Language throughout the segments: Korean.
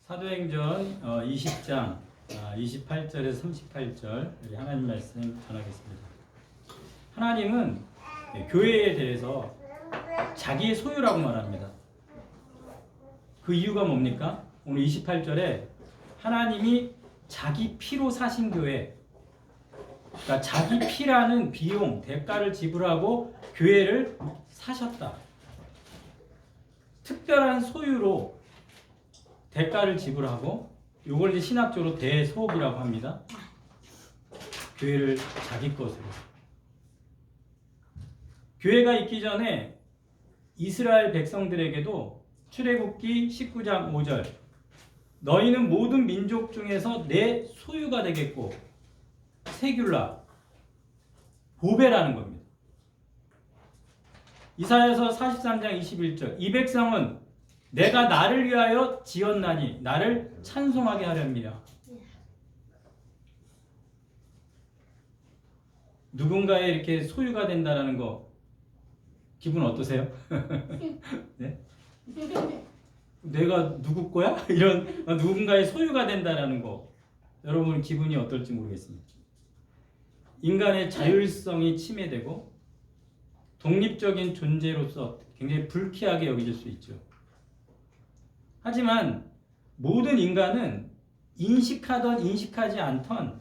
사도행전 20장 28절에서 38절 하나님 말씀 전하겠습니다. 하나님은 교회에 대해서 자기의 소유라고 말합니다. 그 이유가 뭡니까? 오늘 28절에 하나님이 자기 피로 사신 교회, 그러니까 자기 피라는 비용, 대가를 지불하고 교회를 사셨다. 특별한 소유로 대가를 지불하고, 이걸 이제 신학적으로 대소업이라고 합니다. 교회를 자기 것으로. 교회가 있기 전에 이스라엘 백성들에게도 출애굽기 19장 5절, 너희는 모든 민족 중에서 내 소유가 되겠고, 세귤라, 보배라는 겁니다. 이사야서 43장 21절, 이 백성은 내가 나를 위하여 지었나니 나를 찬송하게 하렵니다. 누군가의 이렇게 소유가 된다는 거 기분 어떠세요? 네? 내가 누구 거야? 이런 누군가의 소유가 된다는 거 여러분 기분이 어떨지 모르겠습니다. 인간의 자율성이 침해되고 독립적인 존재로서 굉장히 불쾌하게 여겨질 수 있죠. 하지만 모든 인간은 인식하던 인식하지 않던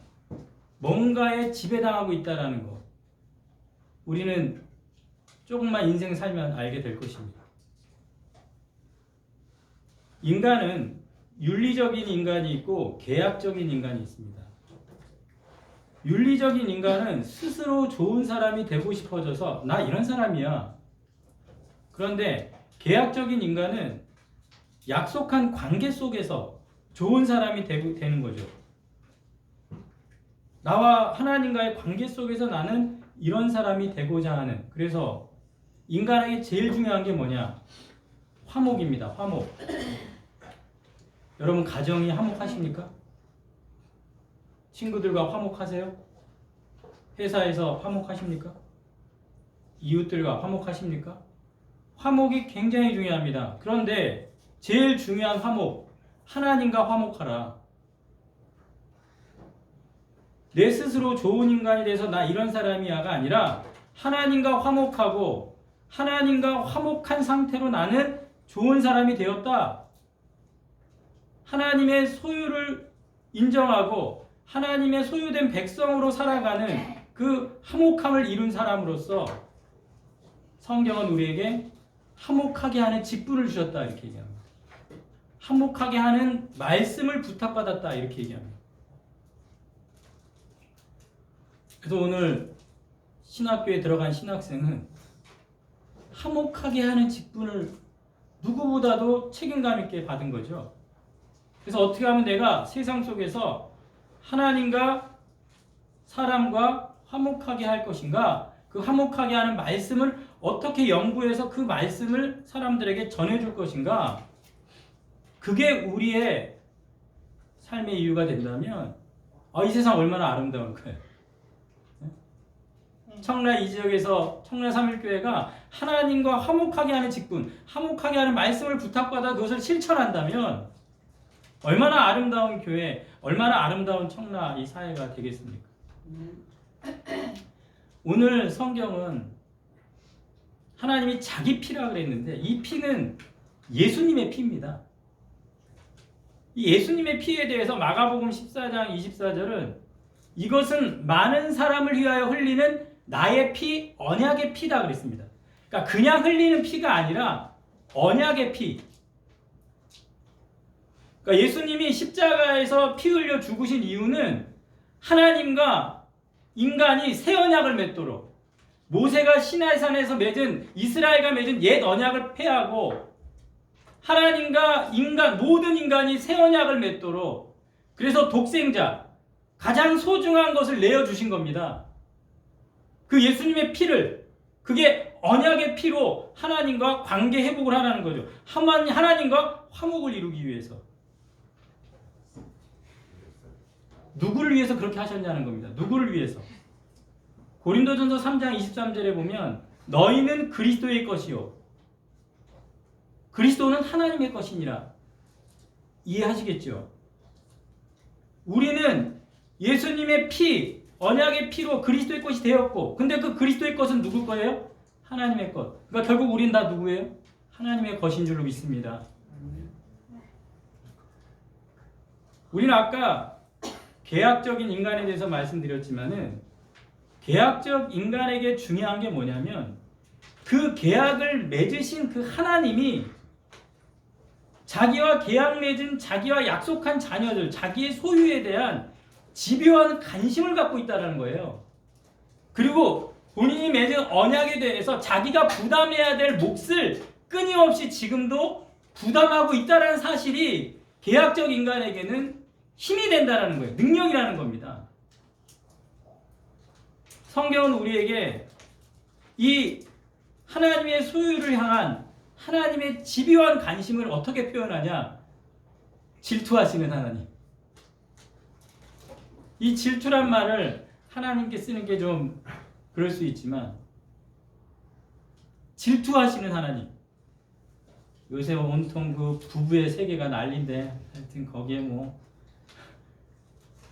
뭔가에 지배당하고 있다는 거, 우리는 조금만 인생 살면 알게 될 것입니다. 인간은 윤리적인 인간이 있고 계약적인 인간이 있습니다. 윤리적인 인간은 스스로 좋은 사람이 되고 싶어져서 나 이런 사람이야. 그런데 계약적인 인간은 약속한 관계 속에서 좋은 사람이 되는 거죠. 나와 하나님과의 관계 속에서 나는 이런 사람이 되고자 하는, 그래서 인간에게 제일 중요한 게 뭐냐? 화목입니다. 화목. 여러분 가정이 화목하십니까? 친구들과 화목하세요? 회사에서 화목하십니까? 이웃들과 화목하십니까? 화목이 굉장히 중요합니다. 그런데 제일 중요한 화목, 하나님과 화목하라. 내 스스로 좋은 인간이 돼서 나 이런 사람이야가 아니라 하나님과 화목하고 하나님과 화목한 상태로 나는 좋은 사람이 되었다. 하나님의 소유를 인정하고 하나님의 소유된 백성으로 살아가는 그 화목함을 이룬 사람으로서 성경은 우리에게 화목하게 하는 직분을 주셨다 이렇게 얘기합니다. 화목하게 하는 말씀을 부탁받았다 이렇게 얘기합니다. 그래서 오늘 신학교에 들어간 신학생은 화목하게 하는 직분을 누구보다도 책임감 있게 받은 거죠. 그래서 어떻게 하면 내가 세상 속에서 하나님과 사람과 화목하게 할 것인가, 그 화목하게 하는 말씀을 어떻게 연구해서 그 말씀을 사람들에게 전해줄 것인가, 그게 우리의 삶의 이유가 된다면 이 세상 얼마나 아름다운 거예요. 청라 이 지역에서 청라 삼일교회가 하나님과 화목하게 하는 직분, 화목하게 하는 말씀을 부탁받아 그것을 실천한다면 얼마나 아름다운 교회, 얼마나 아름다운 청라 이 사회가 되겠습니까? 오늘 성경은 하나님이 자기 피라 그랬는데 이 피는 예수님의 피입니다. 이 예수님의 피에 대해서 마가복음 14장 24절은 이것은 많은 사람을 위하여 흘리는 나의 피, 언약의 피다 그랬습니다. 그러니까 그냥 흘리는 피가 아니라 언약의 피. 그러니까 예수님이 십자가에서 피 흘려 죽으신 이유는 하나님과 인간이 새 언약을 맺도록, 모세가 시내산에서 맺은, 이스라엘과 맺은 옛 언약을 폐하고 하나님과 인간, 모든 인간이 새 언약을 맺도록, 그래서 독생자, 가장 소중한 것을 내어주신 겁니다. 그 예수님의 피를, 그게 언약의 피로 하나님과 관계 회복을 하라는 거죠. 하나님과 화목을 이루기 위해서. 누구를 위해서 그렇게 하셨냐는 겁니다. 누구를 위해서? 고린도전서 3장 23절에 보면 너희는 그리스도의 것이요 그리스도는 하나님의 것이니라. 이해하시겠죠? 우리는 예수님의 피, 언약의 피로 그리스도의 것이 되었고, 근데 그 그리스도의 것은 누구 거예요? 하나님의 것. 그러니까 결국 우리는 다 누구예요? 하나님의 것인 줄로 믿습니다. 우리는 아까 계약적인 인간에 대해서 말씀드렸지만은, 계약적 인간에게 중요한 게 뭐냐면, 그 계약을 맺으신 그 하나님이 자기와 계약 맺은, 자기와 약속한 자녀들, 자기의 소유에 대한 집요한 관심을 갖고 있다는 거예요. 그리고 본인이 맺은 언약에 대해서 자기가 부담해야 될 몫을 끊임없이 지금도 부담하고 있다는 사실이 계약적 인간에게는 힘이 된다는 거예요. 능력이라는 겁니다. 성경은 우리에게 이 하나님의 소유를 향한 하나님의 집요한 관심을 어떻게 표현하냐? 질투하시는 하나님. 이 질투란 말을 하나님께 쓰는 게 좀 그럴 수 있지만, 질투하시는 하나님. 요새 온통 그 부부의 세계가 난리인데, 하여튼 거기에 뭐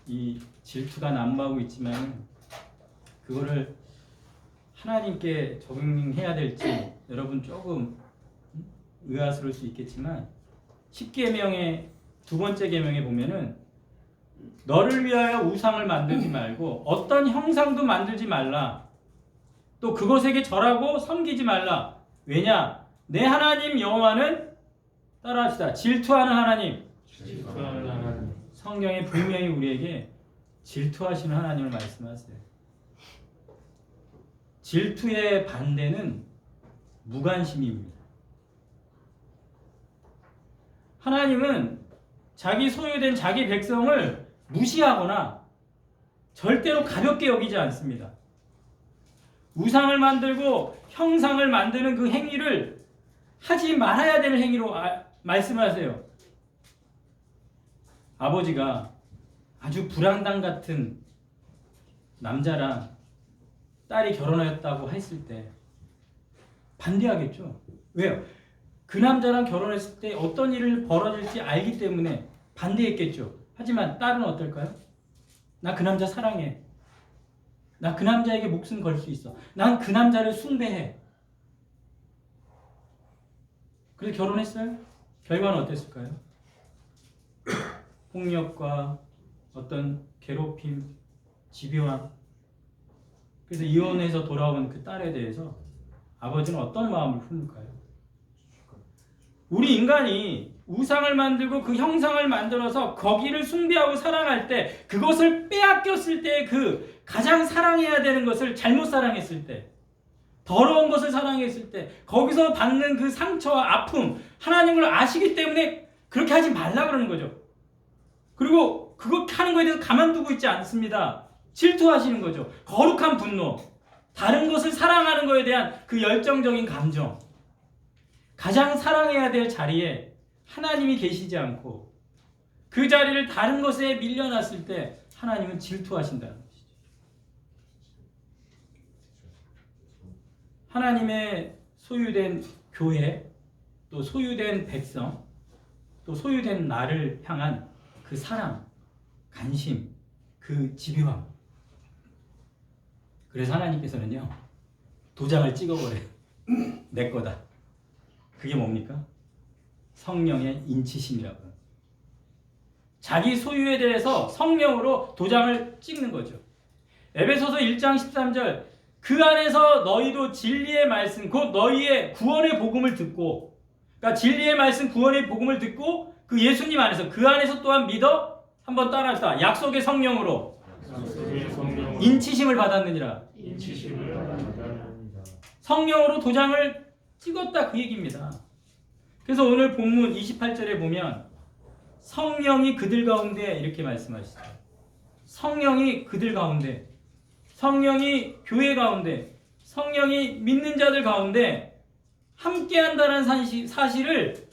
이 질투가 난무하고 있지만, 그거를 하나님께 적용해야 될지 여러분 조금 의아스러울 수 있겠지만, 10계명의 두 번째 계명에 보면은 너를 위하여 우상을 만들지 말고 어떤 형상도 만들지 말라. 또 그것에게 절하고 섬기지 말라. 왜냐? 내 하나님 여호와는, 따라합시다, 질투하는 하나님. 질투하는 하나님. 성경에 분명히 우리에게 질투하시는 하나님을 말씀하세요. 질투의 반대는 무관심입니다. 하나님은 자기 소유된 자기 백성을 무시하거나 절대로 가볍게 여기지 않습니다. 우상을 만들고 형상을 만드는 그 행위를 하지 말아야 되는 행위로 말씀하세요. 아버지가 아주 불안당 같은 남자랑 딸이 결혼했다고 했을 때 반대하겠죠. 왜요? 그 남자랑 결혼했을 때 어떤 일을 벌어질지 알기 때문에 반대했겠죠. 하지만 딸은 어떨까요? 나 그 남자 사랑해. 나 그 남자에게 목숨 걸 수 있어. 난 그 남자를 숭배해. 그래서 결혼했어요? 결과는 어땠을까요? 폭력과 어떤 괴롭힘, 집요함. 그래서 이혼해서 돌아온 그 딸에 대해서 아버지는 어떤 마음을 품을까요? 우리 인간이 우상을 만들고 그 형상을 만들어서 거기를 숭배하고 사랑할 때, 그것을 빼앗겼을 때, 그 가장 사랑해야 되는 것을 잘못 사랑했을 때, 더러운 것을 사랑했을 때, 거기서 받는 그 상처와 아픔, 하나님을 아시기 때문에 그렇게 하지 말라 그러는 거죠. 그리고 그거 하는 거에 대해서 가만두고 있지 않습니다. 질투하시는 거죠. 거룩한 분노, 다른 것을 사랑하는 것에 대한 그 열정적인 감정. 가장 사랑해야 될 자리에 하나님이 계시지 않고 그 자리를 다른 것에 밀려났을 때 하나님은 질투하신다는 것이죠. 하나님의 소유된 교회, 또 소유된 백성, 또 소유된 나를 향한 그 사랑, 관심, 그 집요함. 그래서 하나님께서는요, 도장을 찍어버려요. 내 거다. 그게 뭡니까? 성령의 인치심이라고. 자기 소유에 대해서 성령으로 도장을 찍는 거죠. 에베소서 1장 13절, 그 안에서 너희도 진리의 말씀, 곧 너희의 구원의 복음을 듣고, 그러니까 진리의 말씀, 구원의 복음을 듣고 그 예수님 안에서, 그 안에서 또한 믿어, 한번 따라합시다. 약속의 성령으로 인치심을 받았느니라. 인치심을 받았느니라. 성령으로 도장을 찍었다, 그 얘기입니다. 그래서 오늘 본문 28절에 보면 성령이 그들 가운데, 이렇게 말씀하시죠. 성령이 그들 가운데, 성령이 교회 가운데, 성령이 믿는 자들 가운데 함께한다는 사실을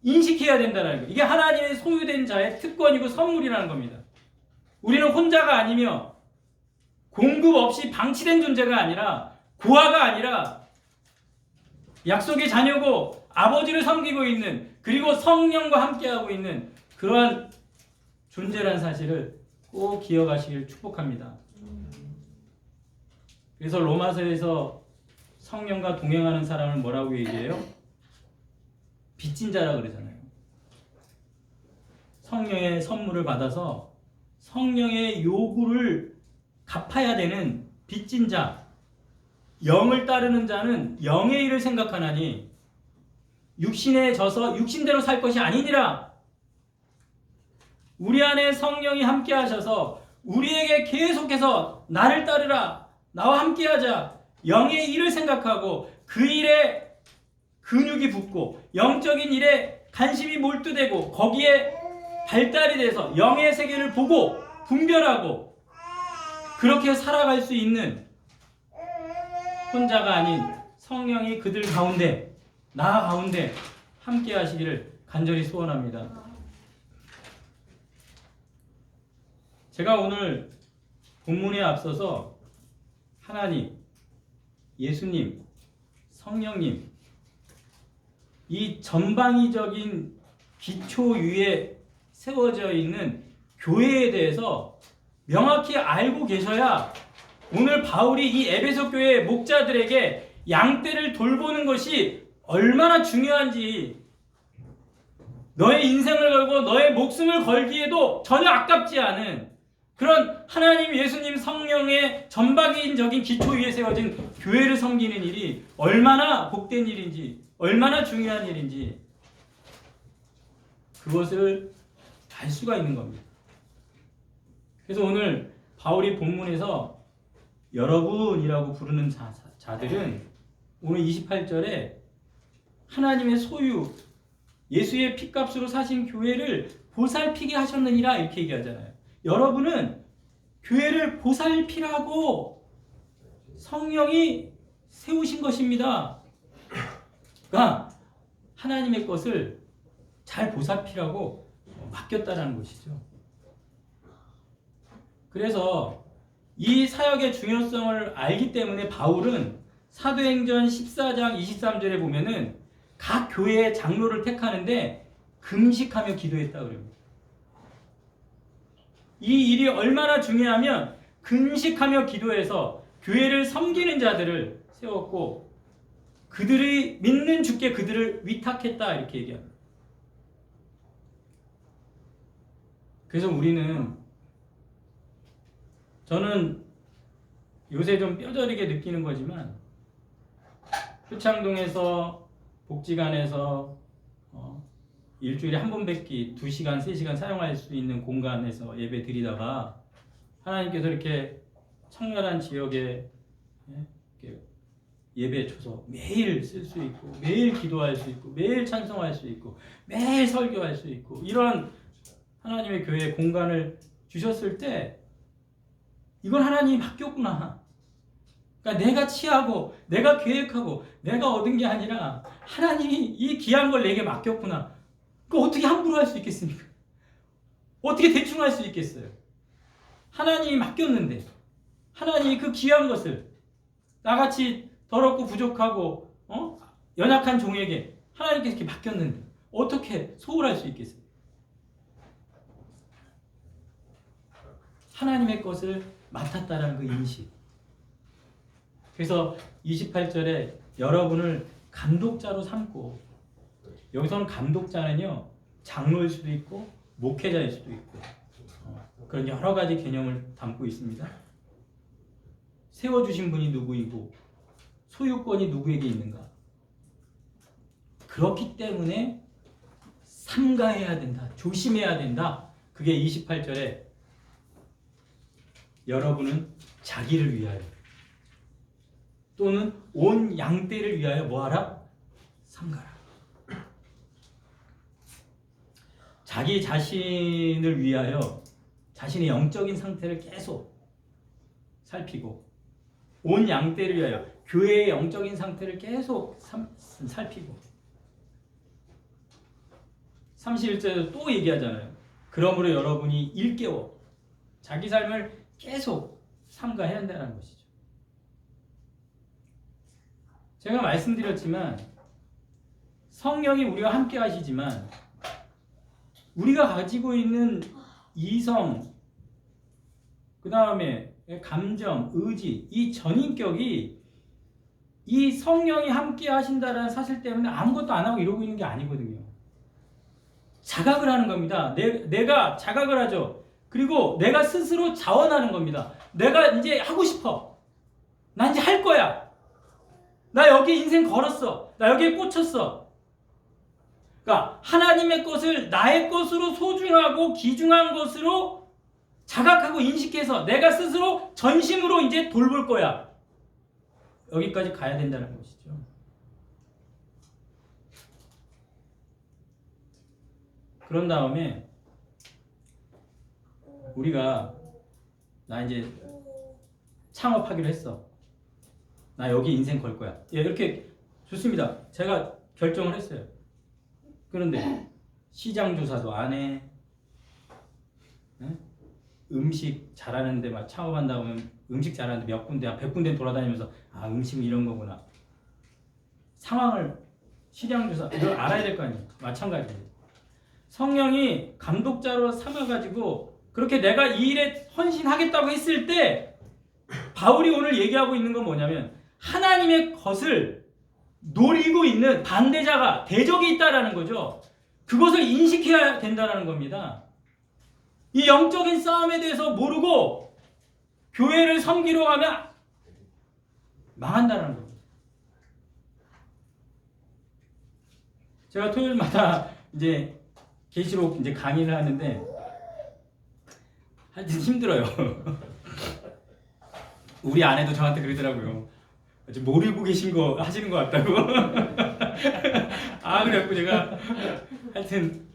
인식해야 된다는 거예요. 이게 하나님의 소유된 자의 특권이고 선물이라는 겁니다. 우리는 혼자가 아니며 공급 없이 방치된 존재가 아니라, 고아가 아니라 약속의 자녀고 아버지를 섬기고 있는 그리고 성령과 함께하고 있는 그러한 존재라는 사실을 꼭 기억하시길 축복합니다. 그래서 로마서에서 성령과 동행하는 사람을 뭐라고 얘기해요? 빚진 자라 그러잖아요. 성령의 선물을 받아서 성령의 요구를 갚아야 되는 빚진 자, 영을 따르는 자는 영의 일을 생각하나니 육신에 져서 육신대로 살 것이 아니니라. 우리 안에 성령이 함께 하셔서 우리에게 계속해서 나를 따르라, 나와 함께 하자, 영의 일을 생각하고 그 일에 근육이 붙고 영적인 일에 관심이 몰두되고 거기에 발달이 돼서 영의 세계를 보고 분별하고 그렇게 살아갈 수 있는 혼자가 아닌 성령이 그들 가운데, 나 가운데 함께 하시기를 간절히 소원합니다. 제가 오늘 본문에 앞서서 하나님, 예수님, 성령님 이 전방위적인 기초 위에 세워져 있는 교회에 대해서 명확히 알고 계셔야 오늘 바울이 이 에베소 교회 목자들에게 양떼를 돌보는 것이 얼마나 중요한지, 너의 인생을 걸고 너의 목숨을 걸기에도 전혀 아깝지 않은 그런 하나님, 예수님, 성령의 전방위적인 기초 위에 세워진 교회를 섬기는 일이 얼마나 복된 일인지, 얼마나 중요한 일인지 그것을 알 수가 있는 겁니다. 그래서 오늘 바울이 본문에서 여러분이라고 부르는 자들은 오늘 28절에 하나님의 소유, 예수의 피값으로 사신 교회를 보살피게 하셨느니라 이렇게 얘기하잖아요. 여러분은 교회를 보살피라고 성령이 세우신 것입니다. 그러니까 하나님의 것을 잘 보살피라고 맡겼다라는 것이죠. 그래서 이 사역의 중요성을 알기 때문에 바울은 사도행전 14장 23절에 보면은 각 교회의 장로를 택하는데 금식하며 기도했다 그럽니다. 이 일이 얼마나 중요하면 금식하며 기도해서 교회를 섬기는 자들을 세웠고 그들이 믿는 주께 그들을 위탁했다 이렇게 얘기합니다. 그래서 저는 요새 좀 뼈저리게 느끼는 거지만 표창동에서 복지관에서 일주일에 한 번 뵙기 2시간, 3시간 사용할 수 있는 공간에서 예배 드리다가 하나님께서 이렇게 청결한 지역에 이렇게 예배에 쳐서 매일 쓸 수 있고 매일 기도할 수 있고 매일 찬송할 수 있고 매일 설교할 수 있고 이런 하나님의 교회에 공간을 주셨을 때 이건 하나님이 맡겼구나. 그러니까 내가 취하고 내가 계획하고 내가 얻은 게 아니라 하나님이 이 귀한 걸 내게 맡겼구나. 그거 어떻게 함부로 할 수 있겠습니까? 어떻게 대충 할 수 있겠어요? 하나님이 맡겼는데 하나님이 그 귀한 것을 나같이 더럽고 부족하고 연약한 종에게 하나님께서 이렇게 맡겼는데 어떻게 소홀할 수 있겠어요? 하나님의 것을 맡았다라는 그 인식. 그래서 28절에 여러분을 감독자로 삼고, 여기서는 감독자는요 장로일 수도 있고 목회자일 수도 있고 그런 여러 가지 개념을 담고 있습니다. 세워주신 분이 누구이고 소유권이 누구에게 있는가. 그렇기 때문에 삼가해야 된다, 조심해야 된다. 그게 28절에 여러분은 자기를 위하여 또는 온 양떼를 위하여 뭐하라? 삼가라. 자기 자신을 위하여 자신의 영적인 상태를 계속 살피고 온 양떼를 위하여 교회의 영적인 상태를 계속 살피고 31절에도 또 얘기하잖아요. 그러므로 여러분이 일깨워 자기 삶을 계속 삼가해야 한다는 것이죠. 제가 말씀드렸지만 성령이 우리와 함께 하시지만 우리가 가지고 있는 이성, 그 다음에 감정, 의지, 이 전인격이 이 성령이 함께 하신다는 사실 때문에 아무것도 안 하고 이러고 있는 게 아니거든요. 자각을 하는 겁니다. 내가 자각을 하죠. 그리고 내가 스스로 자원하는 겁니다. 내가 이제 하고 싶어. 나 이제 할 거야. 나 여기 인생 걸었어. 나 여기에 꽂혔어. 그러니까 하나님의 것을 나의 것으로 소중하고 귀중한 것으로 자각하고 인식해서 내가 스스로 전심으로 이제 돌볼 거야. 여기까지 가야 된다는 것이죠. 그런 다음에 우리가 나 이제 창업하기로 했어. 나 여기 인생 걸 거야. 예, 이렇게 좋습니다. 제가 결정을 했어요. 그런데 시장 조사도 안 해. 네? 음식 잘하는데 막 창업한다고 하면 음식 잘하는데 몇 군데, 100군데 돌아다니면서 아, 음식은 이런 거구나. 상황을 시장 조사 이걸 알아야 될 거 아니에요. 마찬가지예요. 성령이 감독자로 삼아가지고 그렇게 내가 이 일에 헌신하겠다고 했을 때 바울이 오늘 얘기하고 있는 건 뭐냐면 하나님의 것을 노리고 있는 반대자가 대적이 있다라는 거죠. 그것을 인식해야 된다는 겁니다. 이 영적인 싸움에 대해서 모르고 교회를 섬기러 가면 망한다는 겁니다. 제가 토요일마다 이제 계시록 이제 강의를 하는데 하여튼 힘들어요. 우리 아내도 저한테 그러더라고요. 모르고 계신 거 하시는 것 같다고. 아, 그래갖고 제가 하여튼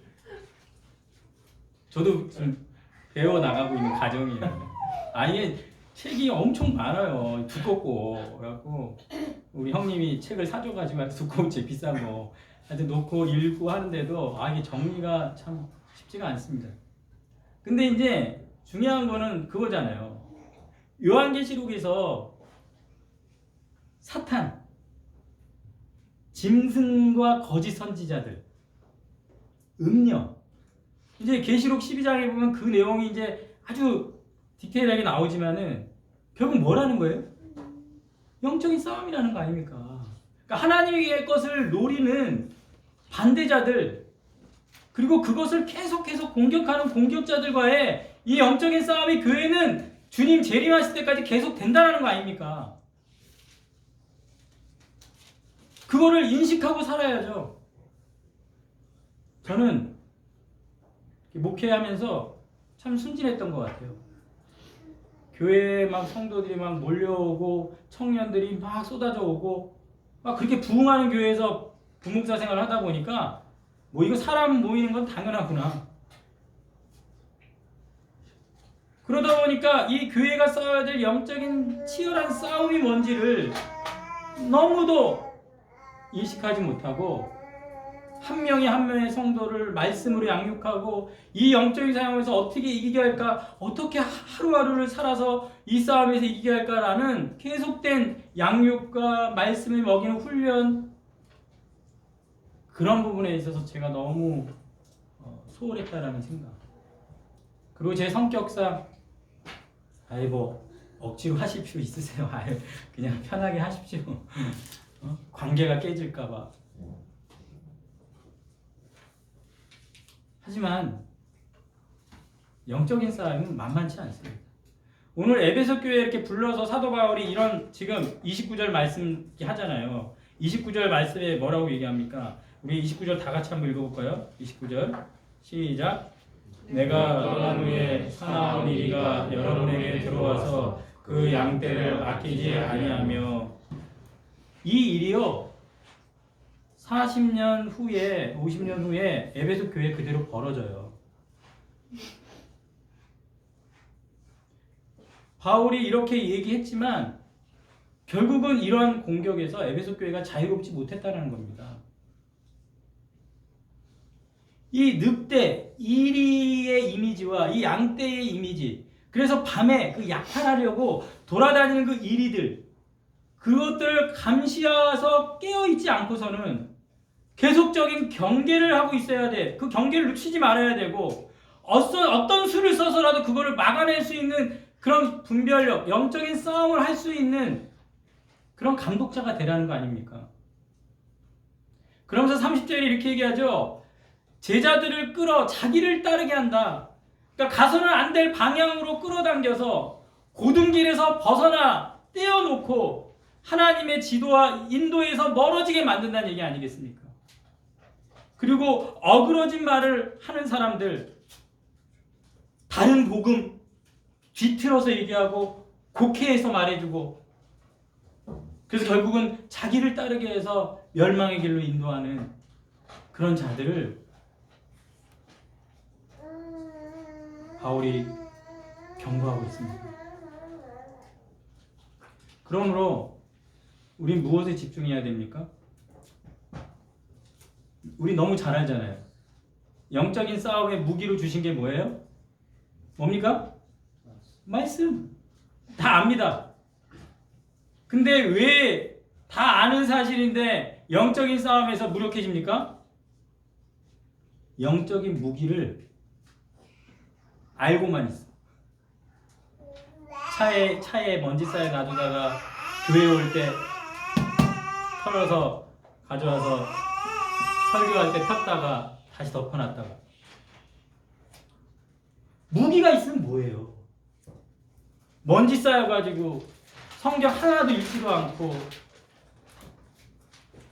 저도 지금 배워 나가고 있는 과정이에요. 아예 책이 엄청 많아요. 두껍고. 그래갖고 우리 형님이 책을 사줘가지고 두꺼운 책 비싼 거 하여튼 놓고 읽고 하는데도 이게 정리가 참 쉽지가 않습니다. 근데 이제 중요한 거는 그거잖아요. 요한계시록에서 사탄, 짐승과 거짓 선지자들, 음녀. 이제 계시록 12장에 보면 그 내용이 이제 아주 디테일하게 나오지만은 결국 뭐라는 거예요? 영적인 싸움이라는 거 아닙니까? 그러니까 하나님의 것을 노리는 반대자들, 그리고 그것을 계속해서 공격하는 공격자들과의 이 영적인 싸움이 교회는 주님 재림하실 때까지 계속 된다는 거 아닙니까? 그거를 인식하고 살아야죠. 저는 목회하면서 참 순진했던 것 같아요. 교회에 막 성도들이 막 몰려오고 청년들이 막 쏟아져 오고 막 그렇게 부흥하는 교회에서 부목사 생활을 하다 보니까 뭐 이거 사람 모이는 건 당연하구나. 그러다 보니까 이 교회가 싸워야 될 영적인 치열한 싸움이 뭔지를 너무도 인식하지 못하고 한 명이 한 명의 성도를 말씀으로 양육하고 이 영적인 상황에서 어떻게 이기게 할까, 어떻게 하루하루를 살아서 이 싸움에서 이기게 할까라는 계속된 양육과 말씀을 먹이는 훈련, 그런 부분에 있어서 제가 너무 소홀했다라는 생각. 그리고 제 성격상 뭐 억지로 하십시오 있으세요. 그냥 편하게 하십시오. 관계가 깨질까봐. 하지만 영적인 싸움은 만만치 않습니다. 오늘 에베소 교회에 이렇게 불러서 사도 바울이 이런 지금 29절 말씀 하잖아요. 29절 말씀에 뭐라고 얘기합니까? 우리 29절 다 같이 한번 읽어볼까요? 29절 시작. 내가 떠난 후에 사나운 이리가 여러분에게 들어와서 그 양떼를 아끼지 아니하며. 이 일이요 40년 후에 50년 후에 에베소 교회 그대로 벌어져요. 바울이 이렇게 얘기했지만 결국은 이러한 공격에서 에베소 교회가 자유롭지 못했다는 겁니다. 이 늑대, 이리의 이미지와 이 양떼의 이미지, 그래서 밤에 그 약탈하려고 돌아다니는 그 이리들, 그것들을 감시해서 깨어있지 않고서는 계속적인 경계를 하고 있어야 돼. 그 경계를 놓치지 말아야 되고 어떤 수를 써서라도 그거를 막아낼 수 있는 그런 분별력, 영적인 싸움을 할 수 있는 그런 감독자가 되라는 거 아닙니까? 그러면서 30절에 이렇게 얘기하죠. 제자들을 끌어 자기를 따르게 한다. 그러니까 가서는 안 될 방향으로 끌어당겨서 고등길에서 벗어나 떼어놓고 하나님의 지도와 인도에서 멀어지게 만든다는 얘기 아니겠습니까? 그리고 어그러진 말을 하는 사람들, 다른 복음 뒤틀어서 얘기하고 곡해해서 말해주고, 그래서 결국은 자기를 따르게 해서 멸망의 길로 인도하는 그런 자들을 바울이 경고하고 있습니다. 그러므로 우린 무엇에 집중해야 됩니까? 우리 너무 잘 알잖아요. 영적인 싸움의 무기로 주신 게 뭐예요? 뭡니까? 말씀. 다 압니다. 근데 왜 다 아는 사실인데 영적인 싸움에서 무력해집니까? 영적인 무기를 알고만 있어. 차에 먼지 쌓여 놔두다가 교회 올 때 털어서 가져와서 설교할 때 폈다가 다시 덮어놨다가. 무기가 있으면 뭐예요? 먼지 쌓여가지고 성경 하나도 읽지도 않고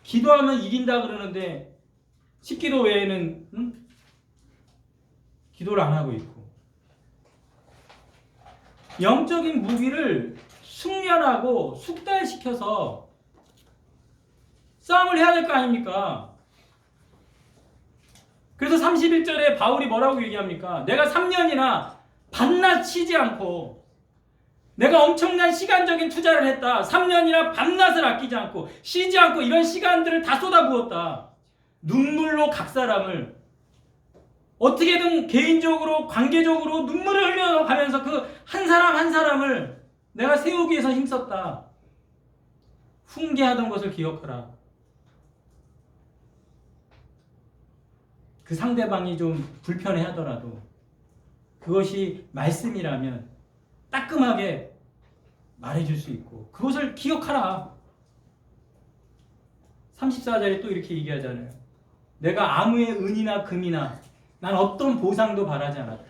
기도하면 이긴다 그러는데 식기도 외에는 기도를 안 하고 있고. 영적인 무기를 숙련하고 숙달시켜서 싸움을 해야 될 거 아닙니까? 그래서 31절에 바울이 뭐라고 얘기합니까? 내가 3년이나 밤낮 쉬지 않고 내가 엄청난 시간적인 투자를 했다. 3년이나 밤낮을 아끼지 않고 쉬지 않고 이런 시간들을 다 쏟아부었다. 눈물로 각 사람을 어떻게든 개인적으로 관계적으로 눈물을 흘려가면서 그 한 사람 한 사람을 내가 세우기 위해서 힘썼다. 훈계하던 것을 기억하라. 그 상대방이 좀 불편해 하더라도 그것이 말씀이라면 따끔하게 말해줄 수 있고 그것을 기억하라. 34절에 또 이렇게 얘기하잖아요. 내가 아무의 은이나 금이나 난 어떤 보상도 바라지 않았다.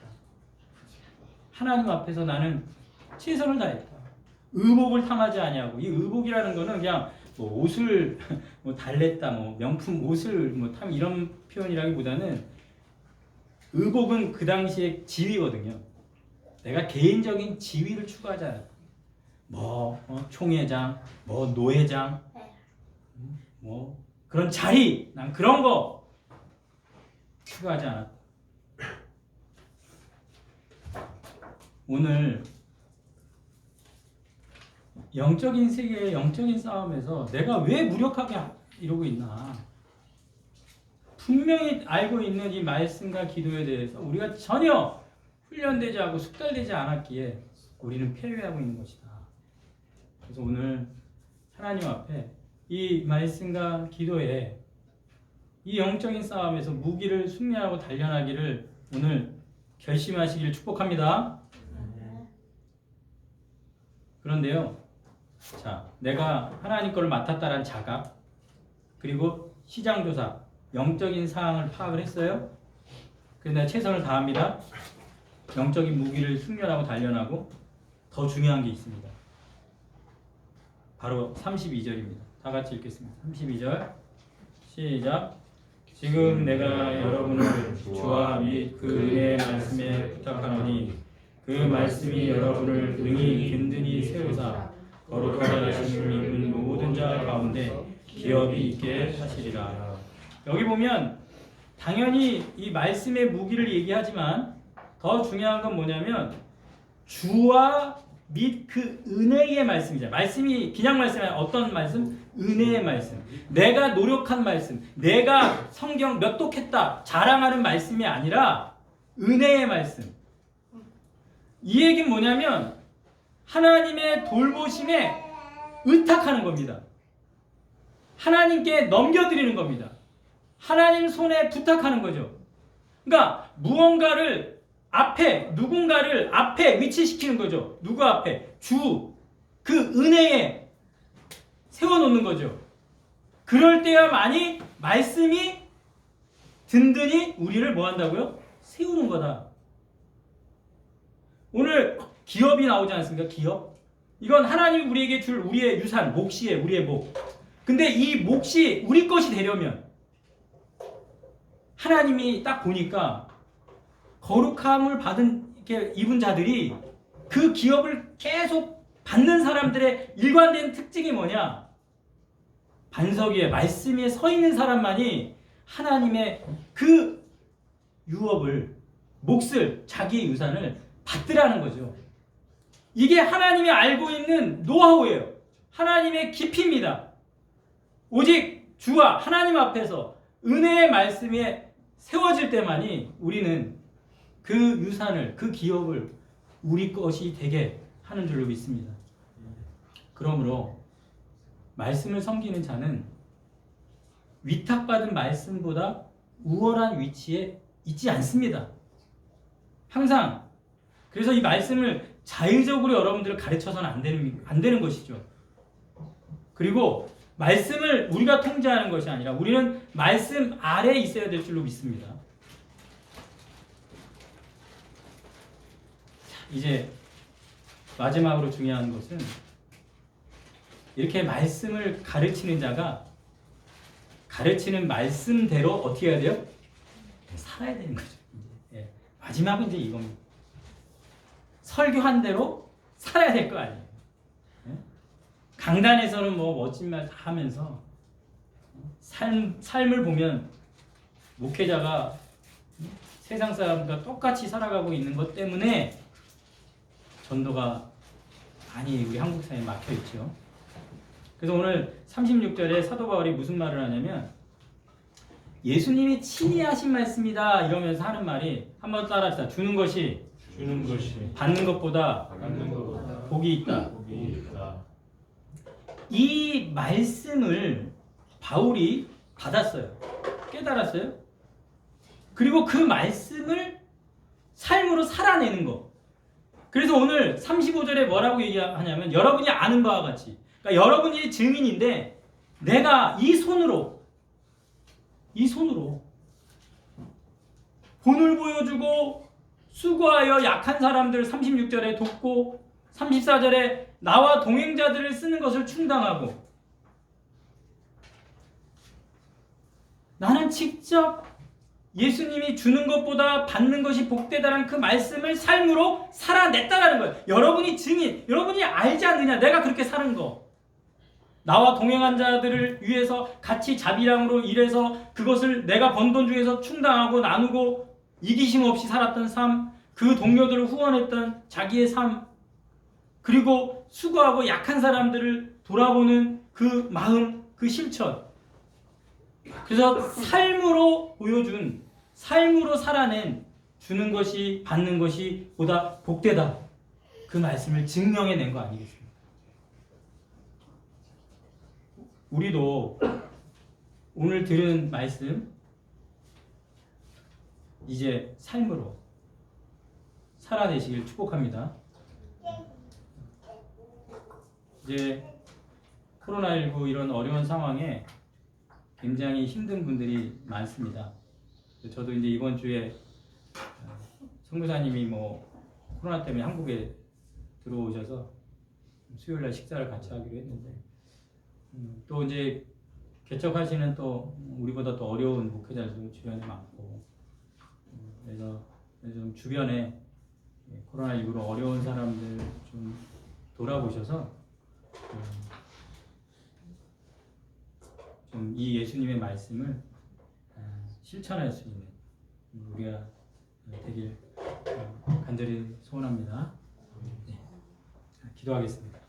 하나님 앞에서 나는 최선을 다했다. 의복을 탐하지 아니하고, 이 의복이라는 거는 그냥 뭐 옷을 뭐 달랬다, 뭐 명품 옷을 뭐 탐 이런 표현이라기보다는 의복은 그 당시에 지위거든요. 내가 개인적인 지위를 추구하지 않았다. 총회장, 노회장, 그런 자리, 난 그런 거 추구하지 않았다. 오늘 영적인 세계의 영적인 싸움에서 내가 왜 무력하게 이러고 있나? 분명히 알고 있는 이 말씀과 기도에 대해서 우리가 전혀 훈련되지 않고 숙달되지 않았기에 우리는 패배하고 있는 것이다. 그래서 오늘 하나님 앞에 이 말씀과 기도에 이 영적인 싸움에서 무기를 숙련하고 단련하기를 오늘 결심하시기를 축복합니다. 그런데요, 자, 내가 하나님 거를 맡았다라는 자각, 그리고 시장조사, 영적인 사항을 파악을 했어요. 그래서 내가 최선을 다합니다. 영적인 무기를 숙련하고 단련하고 더 중요한 게 있습니다. 바로 32절입니다. 다 같이 읽겠습니다. 32절 시작. 지금 내가 여러분을 주와 및 그 은혜의 말씀에 부탁하노니 그 말씀이 여러분을 능히 든든히 세우사 거룩하게 하심을 입은 모든 자 가운데 기업이 있게 하시리라. 여기 보면 당연히 이 말씀의 무기를 얘기하지만 더 중요한 건 뭐냐면 주와 및 그 은혜의 말씀이잖아요. 말씀이 그냥 말씀이 아니라 어떤 말씀? 은혜의 말씀. 내가 노력한 말씀. 내가 성경 몇 독했다 자랑하는 말씀이 아니라 은혜의 말씀. 이 얘기는 뭐냐면 하나님의 돌보심에 의탁하는 겁니다. 하나님께 넘겨드리는 겁니다. 하나님 손에 부탁하는 거죠. 그러니까 무언가를 누군가를 앞에 위치시키는 거죠. 누구 앞에? 그 은혜에 세워놓는 거죠. 그럴 때야만이 말씀이 든든히 우리를 뭐 한다고요? 세우는 거다. 오늘 기업이 나오지 않습니까? 기업. 이건 하나님이 우리에게 줄 우리의 유산, 몫이에요. 우리의 몫. 근데 이 몫이 우리 것이 되려면 하나님이 딱 보니까 거룩함을 이렇게 입은 자들이 그 기업을 계속 받는 사람들의 일관된 특징이 뭐냐? 반석 위에 말씀 위에 서 있는 사람만이 하나님의 그 유업을, 몫을, 자기의 유산을 받더라는 거죠. 이게 하나님이 알고 있는 노하우예요. 하나님의 깊이입니다. 오직 주와 하나님 앞에서 은혜의 말씀에 세워질 때만이 우리는 그 유산을, 그 기업을 우리 것이 되게 하는 줄로 믿습니다. 그러므로 말씀을 섬기는 자는 위탁받은 말씀보다 우월한 위치에 있지 않습니다. 항상. 그래서 이 말씀을 자의적으로 여러분들을 가르쳐서는 안 되는 것이죠. 그리고 말씀을 우리가 통제하는 것이 아니라 우리는 말씀 아래에 있어야 될 줄로 믿습니다. 이제 마지막으로 중요한 것은 이렇게 말씀을 가르치는 자가 가르치는 말씀대로 어떻게 해야 돼요? 살아야 되는 거죠. 예. 마지막은 이제 이겁니다. 설교한 대로 살아야 될 거 아니에요. 예? 강단에서는 뭐 멋진 말 다 하면서 삶을 보면 목회자가 세상 사람과 똑같이 살아가고 있는 것 때문에 전도가 많이 우리 한국 사회에 막혀 있죠. 그래서 오늘 36절에 사도 바울이 무슨 말을 하냐면 예수님이 친히 하신 말씀이다 이러면서 하는 말이 한번 따라합시다. 주는 것이 받는 것보다 복이 있다. 이 말씀을 바울이 받았어요. 깨달았어요. 그리고 그 말씀을 삶으로 살아내는 거. 그래서 오늘 35절에 뭐라고 얘기하냐면 여러분이 아는 바와 같이, 그러니까 여러분이 증인인데 내가 이 손으로 본을 보여주고 수고하여 약한 사람들 36절에 돕고 34절에 나와 동행자들을 쓰는 것을 충당하고 나는 직접 예수님이 주는 것보다 받는 것이 복되다라는 그 말씀을 삶으로 살아냈다라는 거예요. 여러분이 증인, 여러분이 알지 않느냐? 내가 그렇게 사는 거. 나와 동행한 자들을 위해서 같이 자비랑으로 일해서 그것을 내가 번 돈 중에서 충당하고 나누고 이기심 없이 살았던 삶, 그 동료들을 후원했던 자기의 삶, 그리고 수고하고 약한 사람들을 돌아보는 그 마음, 그 실천. 그래서 삶으로 보여준, 삶으로 살아낸 주는 것이 받는 것이 보다 복되다. 그 말씀을 증명해낸 거 아니겠습니까? 우리도 오늘 들은 말씀 이제 삶으로 살아내시길 축복합니다. 이제 코로나19 이런 어려운 상황에 굉장히 힘든 분들이 많습니다. 저도 이제 이번 주에 성교사님이 뭐 코로나 때문에 한국에 들어오셔서 수요일 날 식사를 같이 하기로 했는데 또 이제 개척하시는 또 우리보다 더 어려운 목회자들도 주변에 많고 그래서 좀 주변에 코로나19로 어려운 사람들 좀 돌아보셔서 좀 이 예수님의 말씀을 실천할 수 있는 우리가 되길 간절히 소원합니다. 네. 기도하겠습니다.